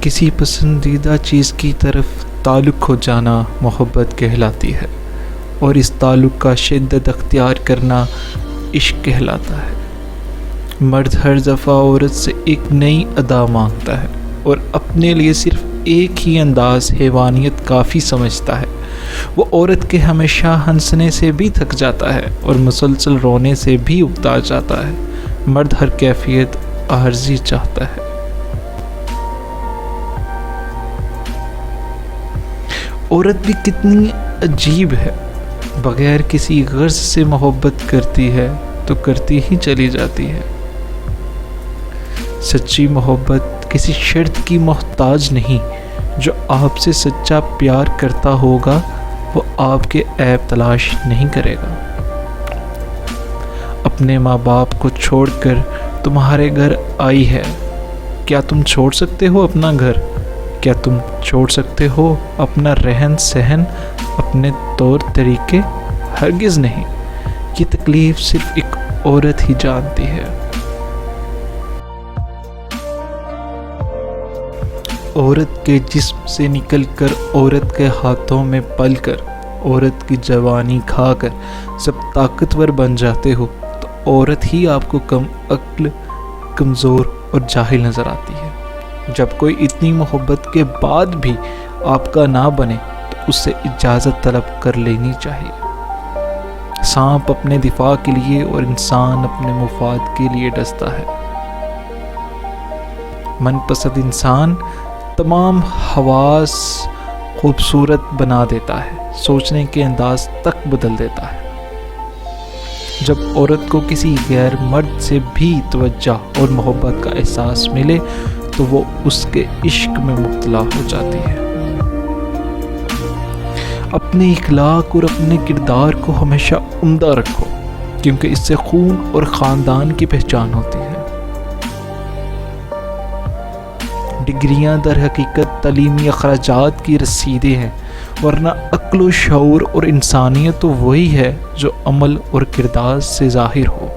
کسی پسندیدہ چیز کی طرف تعلق ہو جانا محبت کہلاتی ہے، اور اس تعلق کا شدت اختیار کرنا عشق کہلاتا ہے۔ مرد ہر دفعہ عورت سے ایک نئی ادا مانگتا ہے اور اپنے لیے صرف ایک ہی انداز حیوانیت کافی سمجھتا ہے۔ وہ عورت کے ہمیشہ ہنسنے سے بھی تھک جاتا ہے اور مسلسل رونے سے بھی اکتا جاتا ہے۔ مرد ہر کیفیت عارضی چاہتا ہے۔ عورت بھی کتنی عجیب ہے، بغیر کسی غرض سے محبت کرتی ہے تو کرتی ہی چلی جاتی ہے۔ سچی محبت کسی شرط کی محتاج نہیں۔ جو آپ سے سچا پیار کرتا ہوگا وہ آپ کے عیب تلاش نہیں کرے گا۔ اپنے ماں باپ کو چھوڑ کر تمہارے گھر آئی ہے، کیا تم چھوڑ سکتے ہو اپنا گھر؟ کیا تم چھوڑ سکتے ہو اپنا رہن سہن، اپنے طور طریقے؟ ہرگز نہیں۔ یہ تکلیف صرف ایک عورت ہی جانتی ہے۔ عورت کے جسم سے نکل کر، عورت کے ہاتھوں میں پل کر، عورت کی جوانی کھا کر جب طاقتور بن جاتے ہو تو عورت ہی آپ کو کم عقل، کمزور اور جاہل نظر آتی ہے۔ جب کوئی اتنی محبت کے بعد بھی آپ کا نہ بنے تو اس سے اجازت طلب کر لینی چاہیے۔ سانپ اپنے دفاع کے لیے اور انسان اپنے مفاد کے لیے ڈستا ہے۔ من پسند انسان تمام حواس خوبصورت بنا دیتا ہے، سوچنے کے انداز تک بدل دیتا ہے۔ جب عورت کو کسی غیر مرد سے بھی توجہ اور محبت کا احساس ملے تو وہ اس کے عشق میں مبتلا ہو جاتی ہے۔ اپنے اخلاق اور اپنے کردار کو ہمیشہ عمدہ رکھو، کیونکہ اس سے خون اور خاندان کی پہچان ہوتی ہے۔ ڈگریاں در حقیقت تعلیمی اخراجات کی رسیدیں ہیں، ورنہ عقل و شعور اور انسانیت تو وہی ہے جو عمل اور کردار سے ظاہر ہو۔